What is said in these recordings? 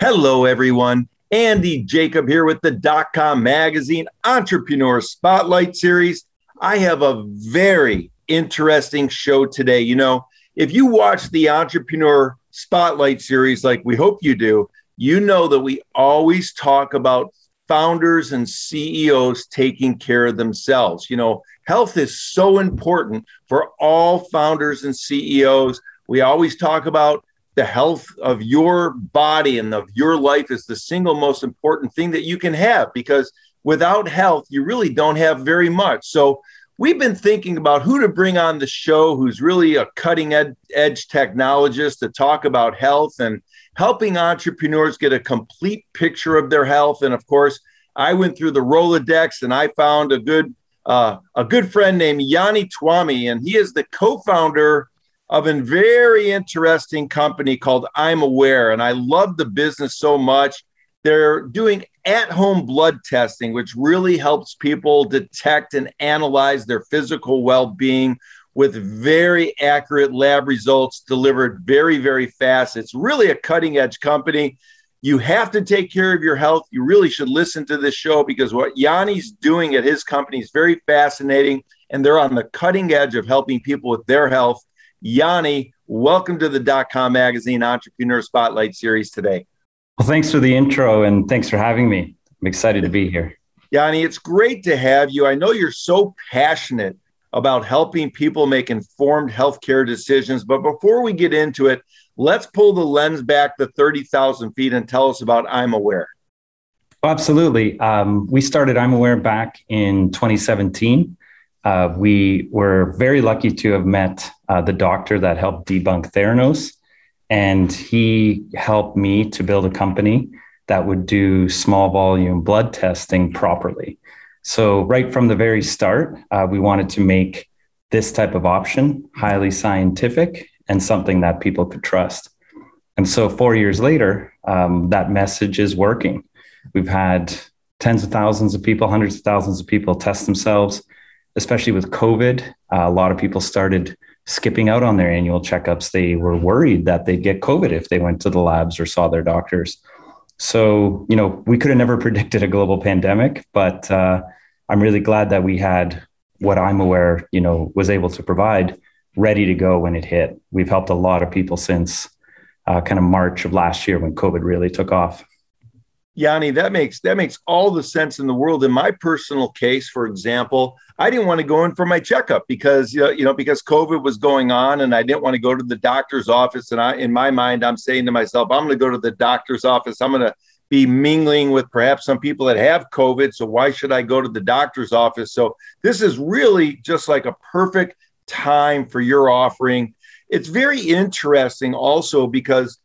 Hello, everyone. Andy Jacob here with the DotCom Magazine Entrepreneur Spotlight Series. I have a very interesting show today. You know, if you watch the Entrepreneur Spotlight Series like we hope you do, you know that we always talk about founders and CEOs taking care of themselves. You know, health is so important for all founders and CEOs. We always talk about the health of your body and of your life is the single most important thing that you can have, because without health, you really don't have very much. So we've been thinking about who to bring on the show who's really a cutting edge technologist to talk about health and helping entrepreneurs get a complete picture of their health. And of course, I went through the Rolodex and I found a good friend named Jani Tuomi, and he is the co-founder of a very interesting company called imaware. And I love the business so much. They're doing at-home blood testing, which really helps people detect and analyze their physical well-being with very accurate lab results delivered very, very fast. It's really a cutting-edge company. You have to take care of your health. You really should listen to this show because what Yanni's doing at his company is very fascinating, and they're on the cutting edge of helping people with their health. Jani, welcome to the DotCom Magazine Entrepreneur Spotlight Series today. Well, thanks for the intro and thanks for having me. I'm excited to be here. Jani, it's great to have you. I know you're so passionate about helping people make informed healthcare decisions, but before we get into it, let's pull the lens back to 30,000 feet and tell us about imaware. Oh, absolutely. We started imaware back in 2017. We were very lucky to have met the doctor that helped debunk Theranos, and he helped me to build a company that would do small volume blood testing properly. So right from the very start, we wanted to make this type of option highly scientific and something that people could trust. And so 4 years later, that message is working. We've had tens of thousands of people, hundreds of thousands of people test themselves. Especially with COVID, a lot of people started skipping out on their annual checkups. They were worried that they'd get COVID if they went to the labs or saw their doctors. So, you know, we could have never predicted a global pandemic, but I'm really glad that we had what imaware, was able to provide ready to go when it hit. We've helped a lot of people since kind of March of last year when COVID really took off. Jani, that makes all the sense in the world. In my personal case, for example, I didn't want to go in for my checkup because COVID was going on and I didn't want to go to the doctor's office. And in my mind, I'm saying to myself, I'm going to go to the doctor's office. I'm going to be mingling with perhaps some people that have COVID. So why should I go to the doctor's office? So this is really just like a perfect time for your offering. It's very interesting also because,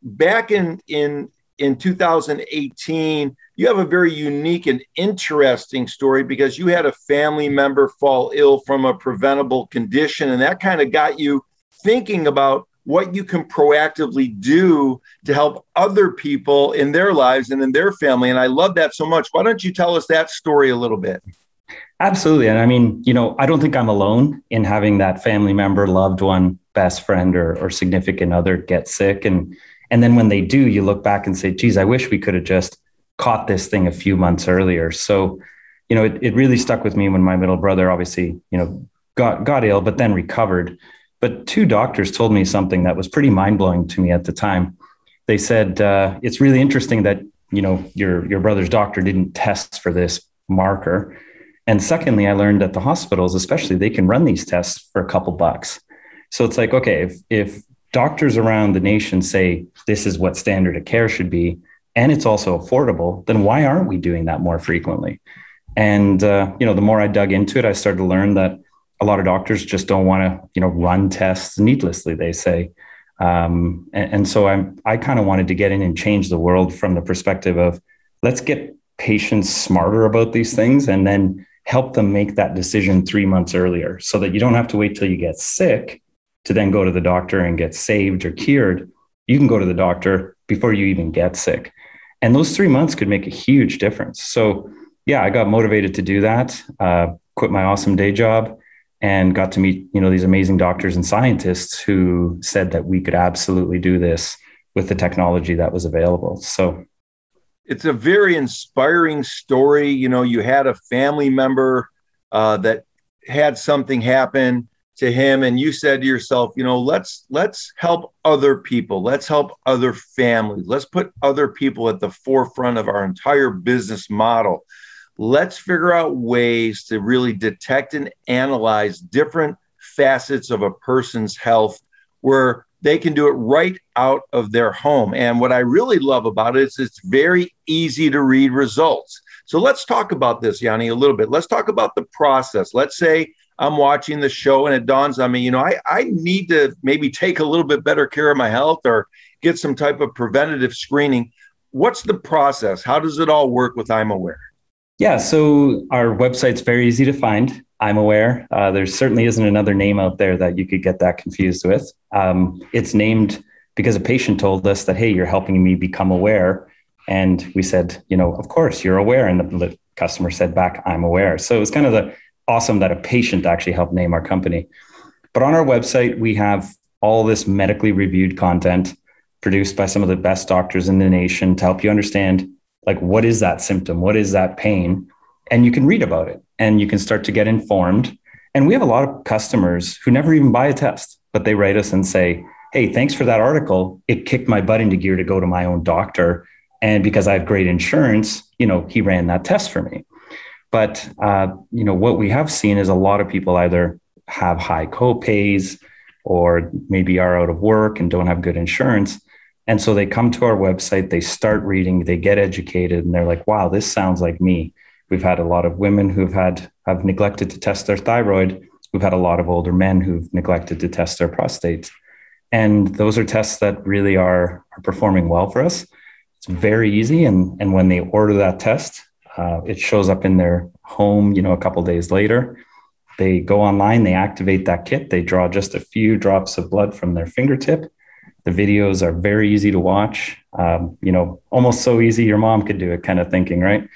back in 2018, you have a very unique and interesting story because you had a family member fall ill from a preventable condition. And that kind of got you thinking about what you can proactively do to help other people in their lives and in their family. And I love that so much. Why don't you tell us that story a little bit? Absolutely. And I mean, I don't think I'm alone in having that family member, loved one, best friend, or significant other get sick. And then when they do, you look back and say, geez, I wish we could have just caught this thing a few months earlier. So, it really stuck with me when my middle brother obviously, got ill, but then recovered. But two doctors told me something that was pretty mind-blowing to me at the time. They said, it's really interesting that, your brother's doctor didn't test for this marker. And secondly, I learned that the hospitals, especially, they can run these tests for a couple bucks. So it's like, okay, if doctors around the nation say this is what standard of care should be, and it's also affordable, then why aren't we doing that more frequently? And, the more I dug into it, I started to learn that a lot of doctors just don't want to, run tests needlessly, they say. And so I kind of wanted to get in and change the world from the perspective of let's get patients smarter about these things and then help them make that decision 3 months earlier so that you don't have to wait till you get sick to then go to the doctor and get saved or cured. You can go to the doctor before you even get sick. And those 3 months could make a huge difference. So yeah, I got motivated to do that, quit my awesome day job and got to meet, these amazing doctors and scientists who said that we could absolutely do this with the technology that was available. So it's a very inspiring story. You know, you had a family member that had something happen to him, and you said to yourself, you know, let's help other people. Let's help other families. Let's put other people at the forefront of our entire business model. Let's figure out ways to really detect and analyze different facets of a person's health where they can do it right out of their home. And what I really love about it is it's very easy to read results. So let's talk about this, Jani, a little bit. Let's talk about the process. Let's say I'm watching the show and it dawns on me, you know, I need to maybe take a little bit better care of my health or get some type of preventative screening. What's the process? How does it all work with imaware? Yeah, so our website's very easy to find. imaware. There certainly isn't another name out there that you could get that confused with. It's named because a patient told us that, hey, you're helping me become aware. And we said, you know, of course, you're aware. And the customer said back, I'm aware. So it was kind of awesome that a patient actually helped name our company. But on our website, we have all this medically reviewed content produced by some of the best doctors in the nation to help you understand, like, what is that symptom? What is that pain? And you can read about it and you can start to get informed. And we have a lot of customers who never even buy a test, but they write us and say, hey, thanks for that article. It kicked my butt into gear to go to my own doctor. And because I have great insurance, you know, he ran that test for me. But, you know, what we have seen is a lot of people either have high copays or maybe are out of work and don't have good insurance. And so they come to our website, they start reading, they get educated, and they're like, wow, this sounds like me. We've had a lot of women have neglected to test their thyroid. We've had a lot of older men who've neglected to test their prostate. And those are tests that really are performing well for us. It's very easy. And when they order that test, it shows up in their home, you know, a couple of days later. They go online, they activate that kit. They draw just a few drops of blood from their fingertip. The videos are very easy to watch, you know, almost so easy your mom could do it kind of thinking, right?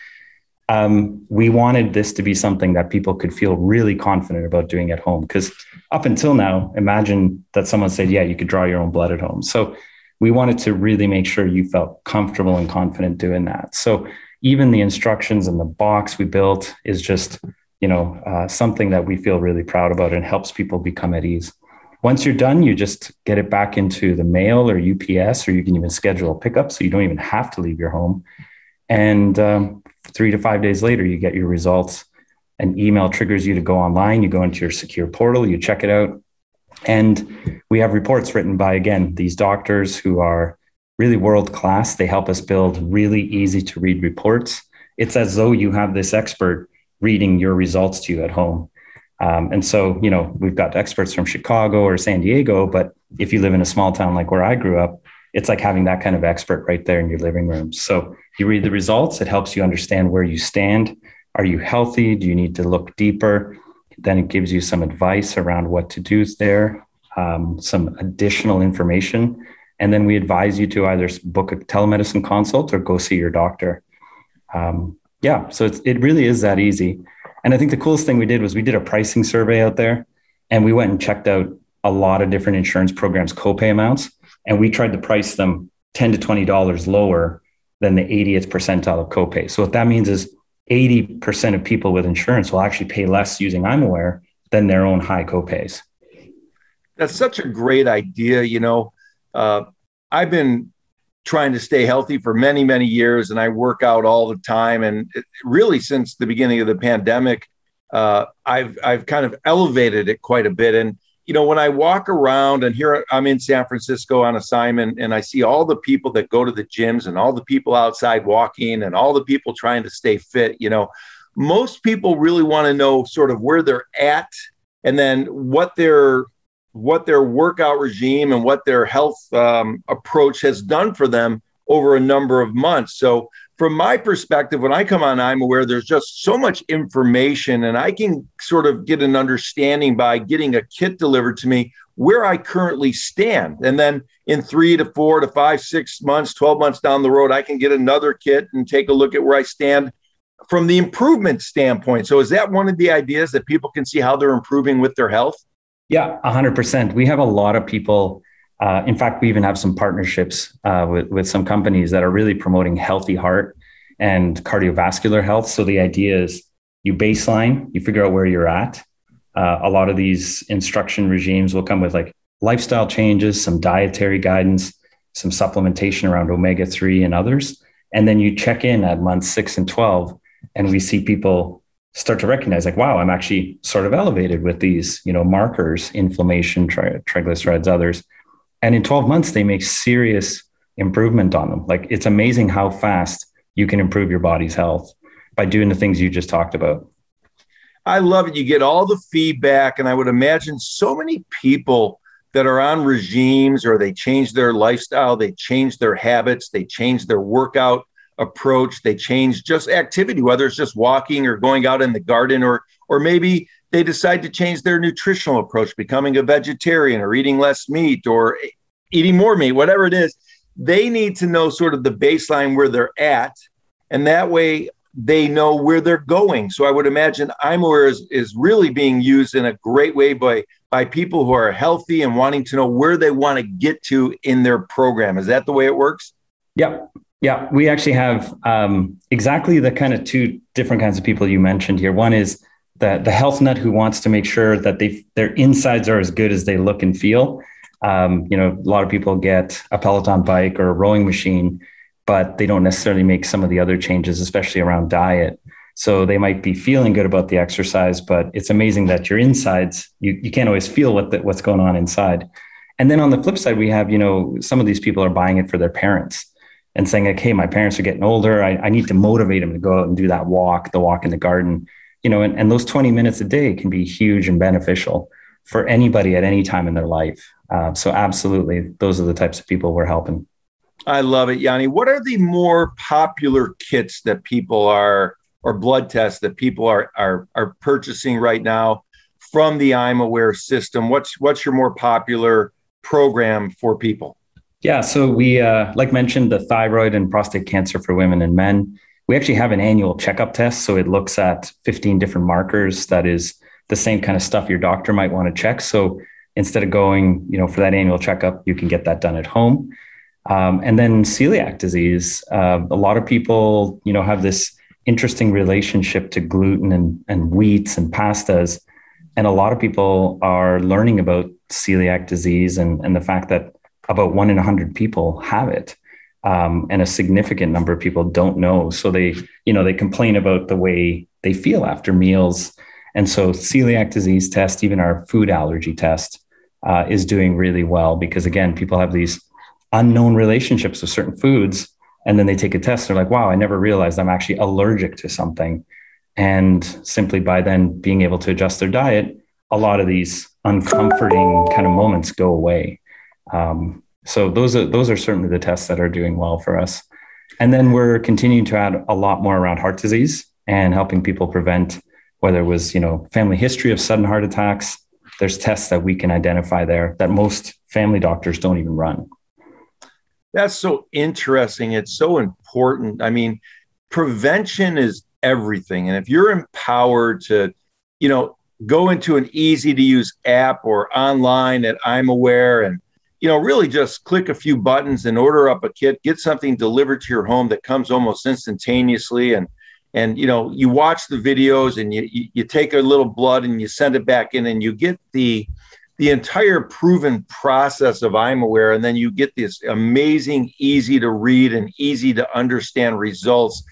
We wanted this to be something that people could feel really confident about doing at home. Because up until now, imagine that someone said, yeah, you could draw your own blood at home. So we wanted to really make sure you felt comfortable and confident doing that. So even the instructions and the box we built is just, you know, something that we feel really proud about and helps people become at ease. Once you're done, you just get it back into the mail or UPS, or you can even schedule a pickup so you don't even have to leave your home. And 3 to 5 days later, you get your results. An email triggers you to go online. You go into your secure portal, you check it out. And we have reports written by, again, these doctors who are really world-class. They help us build really easy to read reports. It's as though you have this expert reading your results to you at home. And so, you know, we've got experts from Chicago or San Diego, but if you live in a small town like where I grew up, it's like having that kind of expert right there in your living room. So you read the results, it helps you understand where you stand. Are you healthy? Do you need to look deeper? Then it gives you some advice around what to do there, some additional information. And then we advise you to either book a telemedicine consult or go see your doctor. So it really is that easy. And I think the coolest thing we did was we did a pricing survey out there, and we went and checked out a lot of different insurance programs' copay amounts. And we tried to price them $10 to $20 lower than the 80th percentile of copay. So what that means is 80% of people with insurance will actually pay less using imaware than their own high copays. That's such a great idea. You know, I've been trying to stay healthy for many, many years, and I work out all the time. And really, since the beginning of the pandemic, I've kind of elevated it quite a bit. And you know, when I walk around, and here I'm in San Francisco on assignment, and I see all the people that go to the gyms and all the people outside walking and all the people trying to stay fit, you know, most people really want to know sort of where they're at, and then what their workout regime and what their health approach has done for them over a number of months. So from my perspective, when I come on imaware, there's just so much information, and I can sort of get an understanding by getting a kit delivered to me where I currently stand. And then in 3 to 4 to 5, 6 months, 12 months down the road, I can get another kit and take a look at where I stand from the improvement standpoint. So is that one of the ideas, that people can see how they're improving with their health? Yeah, 100%. We have a lot of people In fact, we even have some partnerships with some companies that are really promoting healthy heart and cardiovascular health. So the idea is you baseline, you figure out where you're at. A lot of these instruction regimes will come with like lifestyle changes, some dietary guidance, some supplementation around omega-3 and others. And then you check in at months 6 and 12, and we see people start to recognize like, wow, I'm actually sort of elevated with these, markers, inflammation, triglycerides, others. And in 12 months, they make serious improvement on them. Like, it's amazing how fast you can improve your body's health by doing the things you just talked about. I love it. You get all the feedback, and I would imagine so many people that are on regimes, or they change their lifestyle, they change their habits, they change their workout approach, they change just activity, whether it's just walking or going out in the garden, or maybe they decide to change their nutritional approach, becoming a vegetarian or eating less meat or eating more meat, whatever it is. They need to know sort of the baseline where they're at, and that way they know where they're going. So I would imagine imaware is really being used in a great way by people who are healthy and wanting to know where they want to get to in their program. Is that the way it works? Yep. Yeah, we actually have exactly the kind of two different kinds of people you mentioned here. One is the health nut who wants to make sure that their insides are as good as they look and feel. A lot of people get a Peloton bike or a rowing machine, but they don't necessarily make some of the other changes, especially around diet. So they might be feeling good about the exercise, but it's amazing that your insides, you can't always feel what's going on inside. And then on the flip side, we have, some of these people are buying it for their parents and saying like, hey, my parents are getting older. I need to motivate them to go out and do that walk, the walk in the garden, and those 20 minutes a day can be huge and beneficial for anybody at any time in their life. So absolutely, those are the types of people we're helping. I love it, Jani. What are the more popular kits that people or blood tests that people are purchasing right now from the imaware system? What's your more popular program for people? Yeah, so we, like mentioned, the thyroid and prostate cancer for women and men. We actually have an annual checkup test. So it looks at 15 different markers. That is the same kind of stuff your doctor might want to check. So instead of going, for that annual checkup, you can get that done at home. And then celiac disease. A lot of people, have this interesting relationship to gluten and wheats and pastas. And a lot of people are learning about celiac disease and the fact that about 1 in 100 people have it. And a significant number of people don't know. So they complain about the way they feel after meals. And so celiac disease test, even our food allergy test, is doing really well because, again, people have these unknown relationships with certain foods. And then they take a test. They're like, wow, I never realized I'm actually allergic to something. And simply by then being able to adjust their diet, a lot of these uncomforting kind of moments go away. So those are certainly the tests that are doing well for us. And then we're continuing to add a lot more around heart disease and helping people prevent, whether it was, family history of sudden heart attacks. There's tests that we can identify there that most family doctors don't even run. That's so interesting. It's so important. I mean, prevention is everything. And if you're empowered to, go into an easy to use app or online at imaware and, really just click a few buttons and order up a kit, get something delivered to your home that comes almost instantaneously. And you watch the videos and you take a little blood and you send it back in and you get the entire proven process of imaware. And then you get this amazing, easy to read and easy to understand results.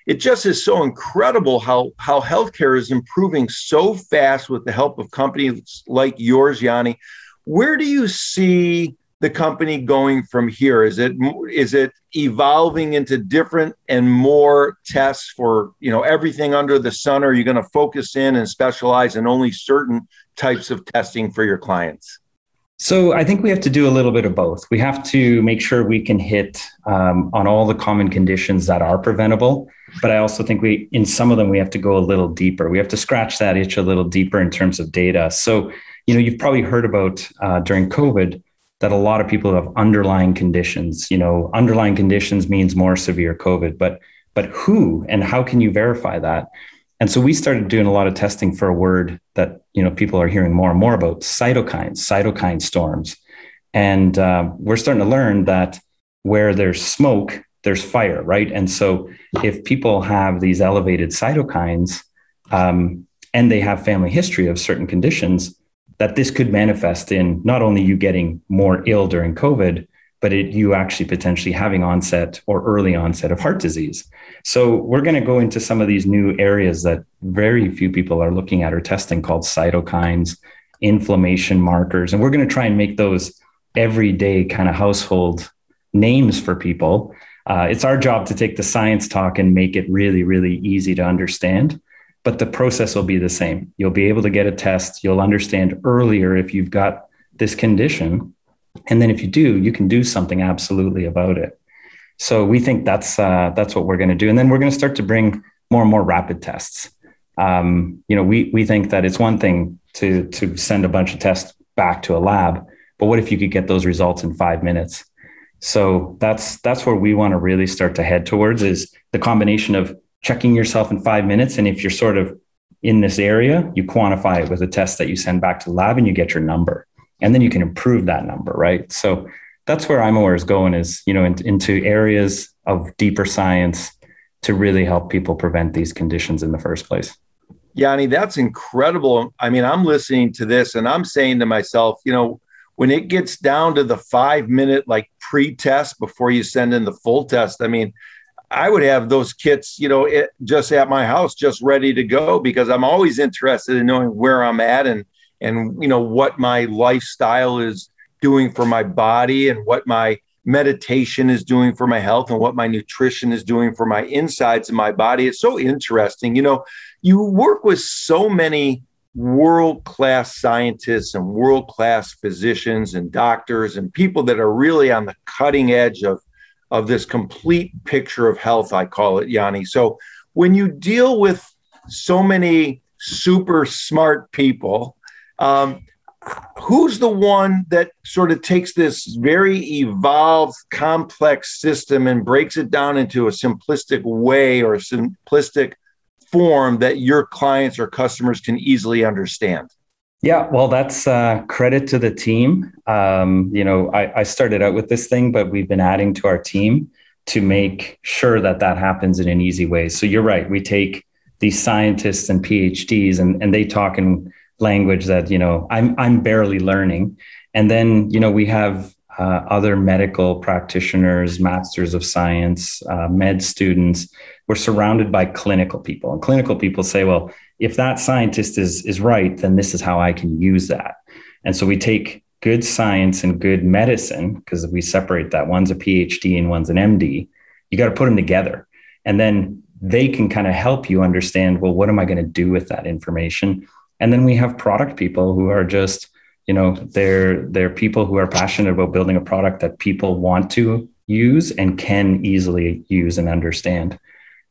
It just is so incredible how healthcare is improving so fast with the help of companies like yours, Jani. Where do you see the company going from here? Is it evolving into different and more tests for, everything under the sun? Or are you going to focus in and specialize in only certain types of testing for your clients? So I think we have to do a little bit of both. We have to make sure we can hit on all the common conditions that are preventable. But I also think in some of them, we have to go a little deeper. We have to scratch that itch a little deeper in terms of data. So, you've probably heard about during COVID that a lot of people have underlying conditions. Underlying conditions means more severe COVID, but who and how can you verify that? And so we started doing a lot of testing for a word that, people are hearing more and more about: cytokine storms. And we're starting to learn that where there's smoke, there's fire, right? And so if people have these elevated cytokines and they have family history of certain conditions, that this could manifest in not only you getting more ill during COVID, but you actually potentially having onset or early onset of heart disease. So we're going to go into some of these new areas that very few people are looking at or testing, called cytokines, inflammation markers. And we're going to try and make those everyday kind of household names for people. It's our job to take the science talk and make it really, really easy to understand. But the process will be the same. You'll be able to get a test. You'll understand earlier if you've got this condition. And then if you do, you can do something absolutely about it. So we think that's what we're going to do. And then we're going to start to bring more and more rapid tests. We think that it's one thing to send a bunch of tests back to a lab, but what if you could get those results in 5 minutes? So that's where we want to really start to head towards, is the combination of checking yourself in 5 minutes. And if you're sort of in this area, you quantify it with a test that you send back to the lab and you get your number. And then you can improve that number, right? So that's where imaware is going, is, into areas of deeper science to really help people prevent these conditions in the first place. Jani, that's incredible. I mean, I'm listening to this and I'm saying to myself, when it gets down to the 5 minute pre-test before you send in the full test, I mean, I would have those kits, just at my house, just ready to go, because I'm always interested in knowing where I'm at and what my lifestyle is doing for my body and what my meditation is doing for my health and what my nutrition is doing for my insides of my body. It's so interesting. You work with so many world-class scientists and world-class physicians and doctors and people that are really on the cutting edge of this complete picture of health, I call it, Jani. So when you deal with so many super smart people, who's the one that sort of takes this very evolved, complex system and breaks it down into a simplistic way or a simplistic form that your clients or customers can easily understand? Yeah, well, that's credit to the team. I started out with this thing, but we've been adding to our team to make sure that happens in an easy way. So you're right. We take these scientists and PhDs and they talk in language that, I'm barely learning. And then, we have other medical practitioners, masters of science, med students. We're surrounded by clinical people, and clinical people say, well, if that scientist is right, then this is how I can use that. And so we take good science and good medicine, because we separate that. One's a PhD and one's an MD. You got to put them together. And then they can kind of help you understand, well, what am I going to do with that information? And then we have product people who are just, they're people who are passionate about building a product that people want to use and can easily use and understand.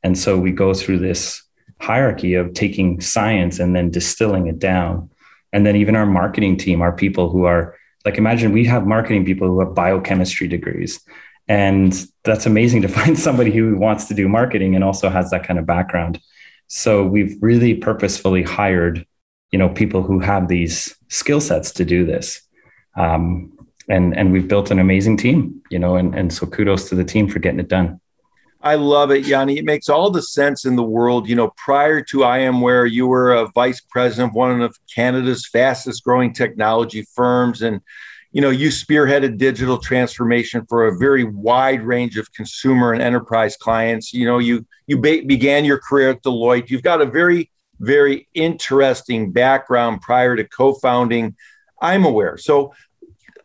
And so we go through this hierarchy of taking science and then distilling it down. And then even our marketing team are people who are imagine we have marketing people who have biochemistry degrees. And that's amazing to find somebody who wants to do marketing and also has that kind of background. So we've really purposefully hired, people who have these skill sets to do this. And we've built an amazing team, and so kudos to the team for getting it done. I love it, Jani. It makes all the sense in the world. Prior to imaware, you were a vice president of one of Canada's fastest growing technology firms. And, you spearheaded digital transformation for a very wide range of consumer and enterprise clients. You began your career at Deloitte. You've got a very, very interesting background prior to co-founding imaware. So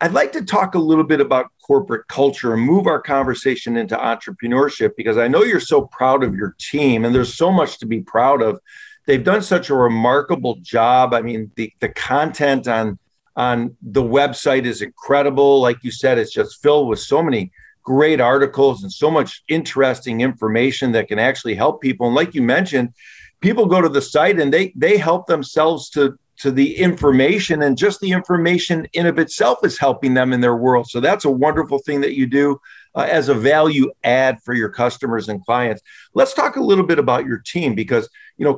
I'd like to talk a little bit about corporate culture and move our conversation into entrepreneurship, because I know you're so proud of your team and there's so much to be proud of. They've done such a remarkable job. I mean, the content on the website is incredible. Like you said, it's just filled with so many great articles and so much interesting information that can actually help people. And like you mentioned, people go to the site and they help themselves to the information, and just the information in of itself is helping them in their world. So that's a wonderful thing that you do as a value add for your customers and clients. Let's talk a little bit about your team, because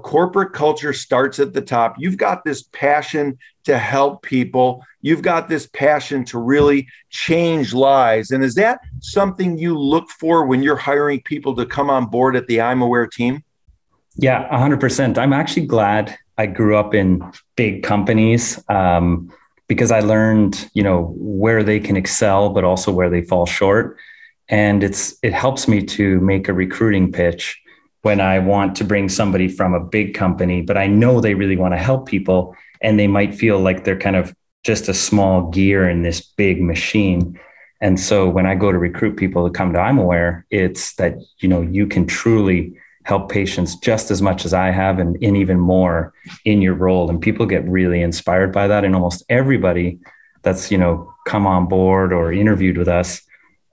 corporate culture starts at the top. You've got this passion to help people. You've got this passion to really change lives. And is that something you look for when you're hiring people to come on board at the imaware team? Yeah, 100%. I'm actually glad I grew up in big companies because I learned, where they can excel, but also where they fall short. And it helps me to make a recruiting pitch when I want to bring somebody from a big company, but I know they really want to help people and they might feel like they're kind of just a small gear in this big machine. And so when I go to recruit people to come to imaware, it's that, you can truly help patients just as much as I have and even more in your role. And people get really inspired by that. And almost everybody that's, come on board or interviewed with us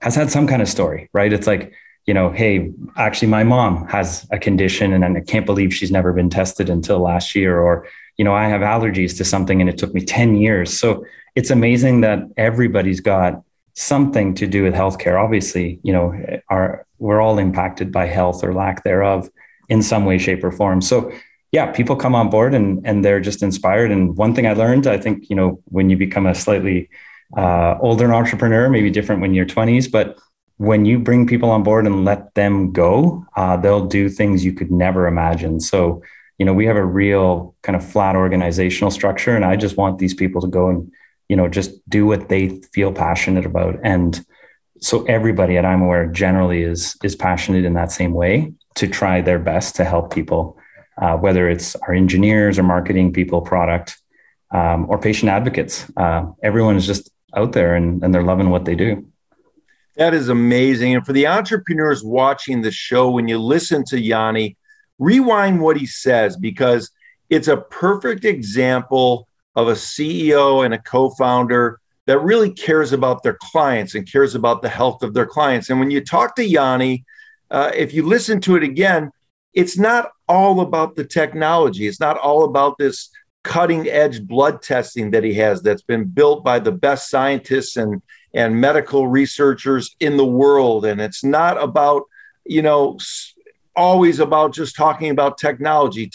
has had some kind of story, right? It's like, hey, actually my mom has a condition and I can't believe she's never been tested until last year. Or, I have allergies to something and it took me 10 years. So it's amazing that everybody's got something to do with healthcare. Obviously, we're all impacted by health or lack thereof in some way, shape or form. So yeah, people come on board and they're just inspired. And one thing I learned, I think, when you become a slightly older entrepreneur, maybe different when you're 20s, but when you bring people on board and let them go, they'll do things you could never imagine. So, we have a real kind of flat organizational structure, and I just want these people to go and, just do what they feel passionate about. And so everybody at imaware generally is passionate in that same way to try their best to help people, whether it's our engineers or marketing people, product, or patient advocates. Everyone is just out there and they're loving what they do. That is amazing. And for the entrepreneurs watching the show, when you listen to Jani, rewind what he says, because it's a perfect example of a CEO and a co-founder that really cares about their clients and cares about the health of their clients. And when you talk to Jani, if you listen to it again, it's not all about the technology. It's not all about this cutting edge blood testing that he has that's been built by the best scientists and medical researchers in the world. And it's not about, always about just talking about technology.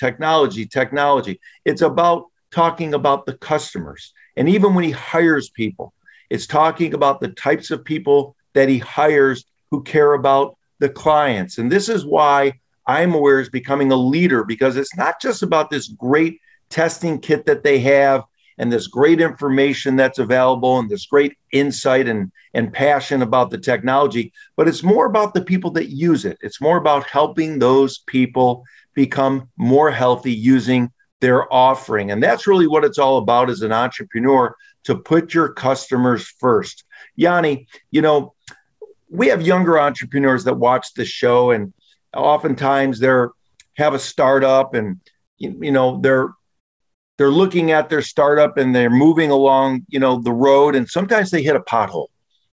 It's about talking about the customers. And even when he hires people, it's talking about the types of people that he hires who care about the clients. And this is why imaware is becoming a leader, because it's not just about this great testing kit that they have and this great information that's available and this great insight and passion about the technology, but it's more about the people that use it. It's more about helping those people become more healthy using their offering. And that's really what it's all about as an entrepreneur, to put your customers first. Jani, we have younger entrepreneurs that watch the show, and oftentimes have a startup and, they're looking at their startup and they're moving along, the road, and sometimes they hit a pothole.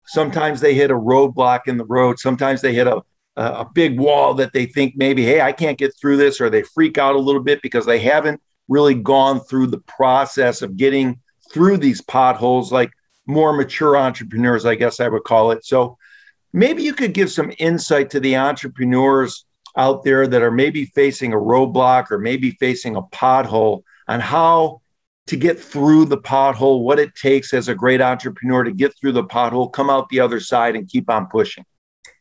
Sometimes they hit a roadblock in the road. Sometimes they hit a big wall that they think maybe, hey, I can't get through this, or they freak out a little bit because they haven't really gone through the process of getting through these potholes like more mature entrepreneurs, I guess I would call it. So maybe you could give some insight to the entrepreneurs out there that are maybe facing a roadblock or maybe facing a pothole on how to get through the pothole, what it takes as a great entrepreneur to get through the pothole, come out the other side and keep on pushing.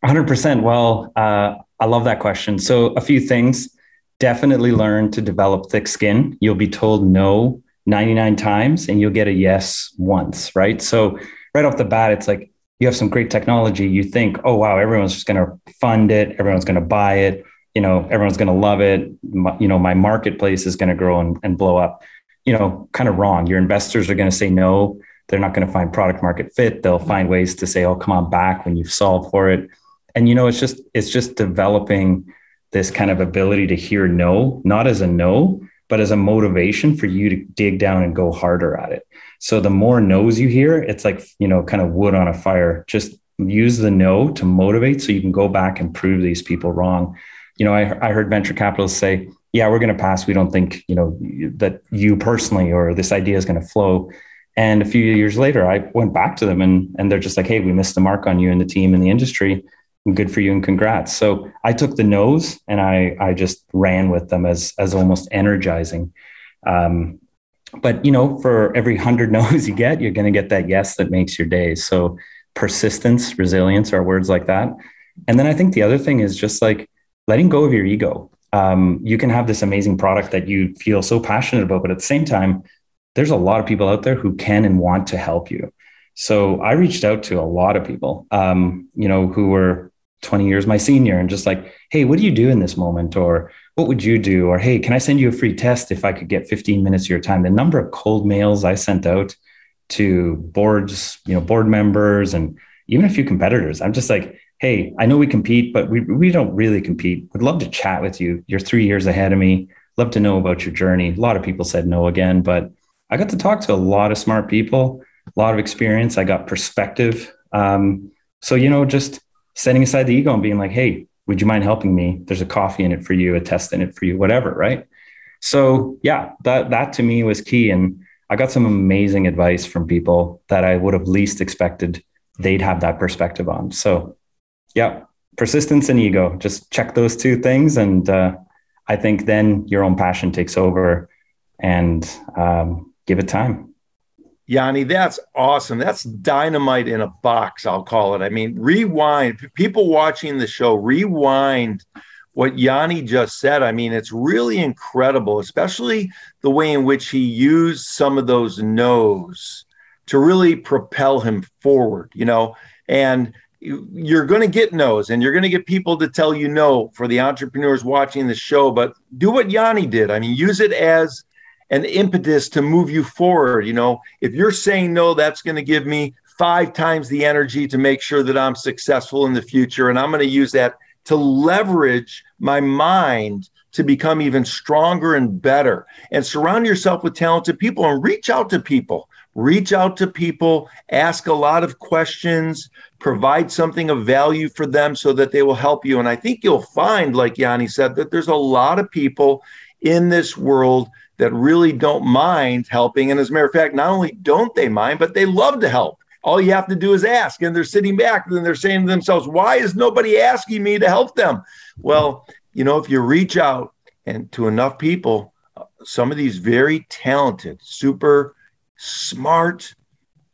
100%. Well, I love that question. So a few things. Definitely learn to develop thick skin. You'll be told no 99 times and you'll get a yes once, right? So right off the bat, it's like you have some great technology. You think, oh, wow, everyone's just going to fund it. Everyone's going to buy it. Everyone's going to love it. My marketplace is going to grow and blow up. Kind of wrong. Your investors are going to say no. They're not going to find product market fit. They'll find ways to say, oh, come on back when you've solved for it. And, it's just developing this kind of ability to hear no, not as a no, but as a motivation for you to dig down and go harder at it. So the more no's you hear, it's like, kind of wood on a fire. Just use the no to motivate so you can go back and prove these people wrong. I heard venture capitalists say, yeah, we're going to pass. We don't think, that you personally or this idea is going to flow. And a few years later, I went back to them and they're just like, hey, we missed the mark on you and the team and the industry. good for you and congrats. So I took the no's and I just ran with them as almost energizing. But, for every 100 no's you get, you're going to get that yes that makes your day. So persistence, resilience are words like that. And then I think the other thing is just like letting go of your ego. You can have this amazing product that you feel so passionate about, but at the same time, there's a lot of people out there who can and want to help you. So I reached out to a lot of people, who were 20 years my senior, and just like, hey, what do you do in this moment? Or what would you do? Or, hey, can I send you a free test if I could get 15 minutes of your time? The number of cold mails I sent out to boards, board members, and even a few competitors. I'm just like, hey, I know we compete, but we don't really compete. Would love to chat with you. You're 3 years ahead of me. Love to know about your journey. A lot of people said no again, but I got to talk to a lot of smart people, a lot of experience. I got perspective. So, just setting aside the ego and being like, hey, would you mind helping me? There's a coffee in it for you, a test in it for you, whatever, right? So yeah, that to me was key. And I got some amazing advice from people that I would have least expected they'd have that perspective on. So yeah, persistence and ego, just check those two things. And I think then your own passion takes over, and give it time. Jani, that's awesome. That's dynamite in a box, I'll call it. I mean, rewind. People watching the show, rewind what Jani just said. I mean, it's really incredible, especially the way in which he used some of those no's to really propel him forward, and you're going to get no's, and you're going to get people to tell you no for the entrepreneurs watching the show, but do what Jani did. I mean, use it as an impetus to move you forward. If you're saying no, that's going to give me 5 times the energy to make sure that I'm successful in the future. And I'm going to use that to leverage my mind to become even stronger and better. And surround yourself with talented people, and reach out to people. Ask a lot of questions, provide something of value for them so that they will help you. And I think you'll find, like Jani said, that there's a lot of people in this world that really don't mind helping. And as a matter of fact, not only don't they mind, but they love to help. All you have to do is ask, and they're sitting back and they're saying to themselves, why is nobody asking me to help them? Well, if you reach out and to enough people, some of these very talented, super smart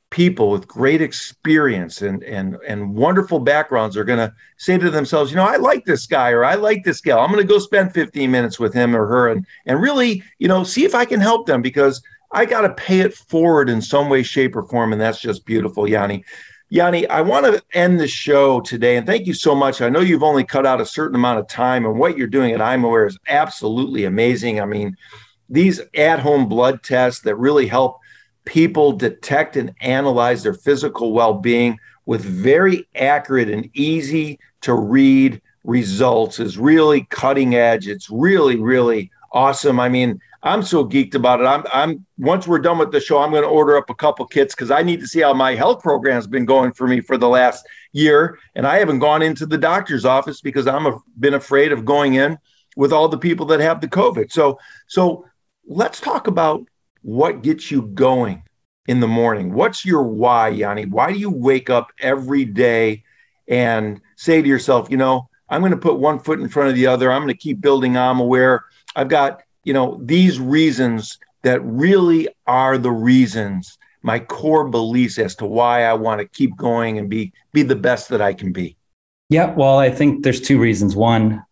people with great experience and wonderful backgrounds are going to say to themselves, I like this guy or I like this gal. I'm going to go spend 15 minutes with him or her and really, see if I can help them, because I got to pay it forward in some way, shape, or form. And that's just beautiful, Jani. Jani, I want to end the show today, and thank you so much. I know you've only cut out a certain amount of time, and what you're doing at imaware is absolutely amazing. I mean, these at-home blood tests that really help people detect and analyze their physical well-being with very accurate and easy to read results is really cutting edge. It's really, really awesome. I mean, I'm so geeked about it. I'm once we're done with the show, I'm going to order up a couple kits, because I need to see how my health program has been going for me for the last year. And I haven't gone into the doctor's office because been afraid of going in with all the people that have the COVID. So let's talk about what gets you going in the morning. What's your why, Jani? Why do you wake up every day and say to yourself, I'm going to put one foot in front of the other. I'm going to keep building imaware. I've got, these reasons that really are the reasons, my core beliefs as to why I want to keep going and be the best that I can be. Yeah, well, I think there's 2 reasons. One,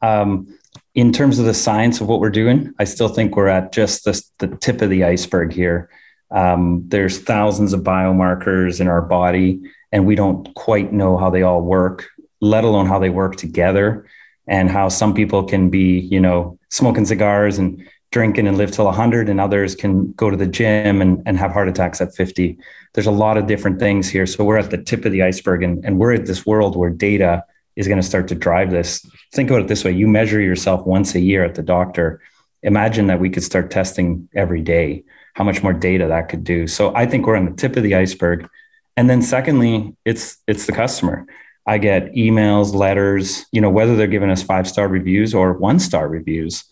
in terms of the science of what we're doing, I still think we're at just the tip of the iceberg here. There's thousands of biomarkers in our body, and we don't quite know how they all work, let alone how they work together, and how some people can be, smoking cigars and drinking and live till 100, and others can go to the gym and have heart attacks at 50. There's a lot of different things here. So we're at the tip of the iceberg, and we're at this world where data is going to start to drive this. Think about it this way. You measure yourself once a year at the doctor. Imagine that we could start testing every day, how much more data that could do. So I think we're on the tip of the iceberg. And then secondly, it's the customer. I get emails, letters, whether they're giving us 5-star reviews or 1-star reviews,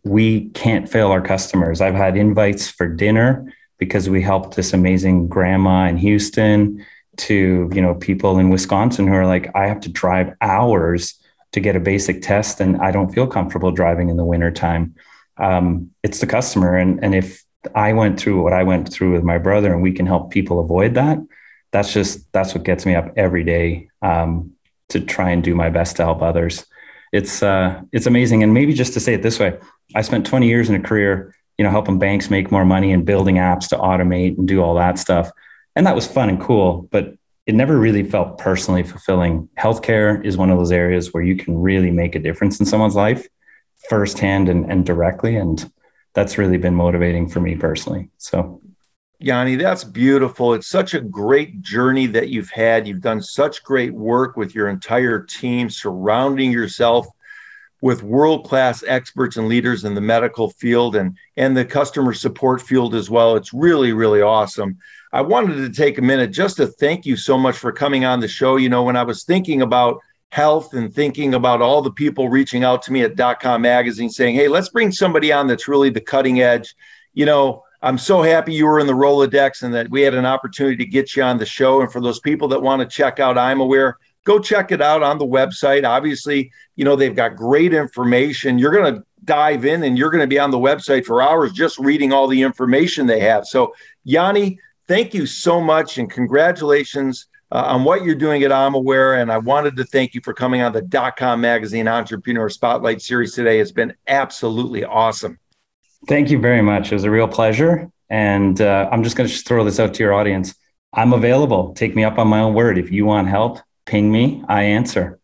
we can't fail our customers. I've had invites for dinner because we helped this amazing grandma in Houston. to, you know, people in Wisconsin who are like, I have to drive hours to get a basic test and I don't feel comfortable driving in the wintertime. It's the customer. And if I went through what I went through with my brother and we can help people avoid that, that's what gets me up every day, to try and do my best to help others. It's amazing. And maybe just to say it this way, I spent 20 years in a career, you know, helping banks make more money and building apps to automate and do all that stuff. And that was fun and cool, but it never really felt personally fulfilling. Healthcare is one of those areas where you can really make a difference in someone's life firsthand and directly. And that's really been motivating for me personally. So, Jani, that's beautiful. It's such a great journey that you've had. You've done such great work with your entire team, surrounding yourself with world-class experts and leaders in the medical field and the customer support field as well. It's really, really awesome. I wanted to take a minute just to thank you so much for coming on the show. You know, when I was thinking about health and thinking about all the people reaching out to me at DotCom magazine saying, hey, let's bring somebody on that's really the cutting edge. You know, I'm so happy you were in the Rolodex and that we had an opportunity to get you on the show. And for those people that want to check out imaware, go check it out on the website. Obviously, you know, they've got great information. You're going to dive in and you're going to be on the website for hours just reading all the information they have. So, Jani, thank you so much and congratulations on what you're doing at imaware. And I wanted to thank you for coming on the DotCom Magazine Entrepreneur Spotlight Series today. It's been absolutely awesome. Thank you very much. It was a real pleasure. And I'm just going to throw this out to your audience. I'm available. Take me up on my own word. If you want help, ping me. I answer.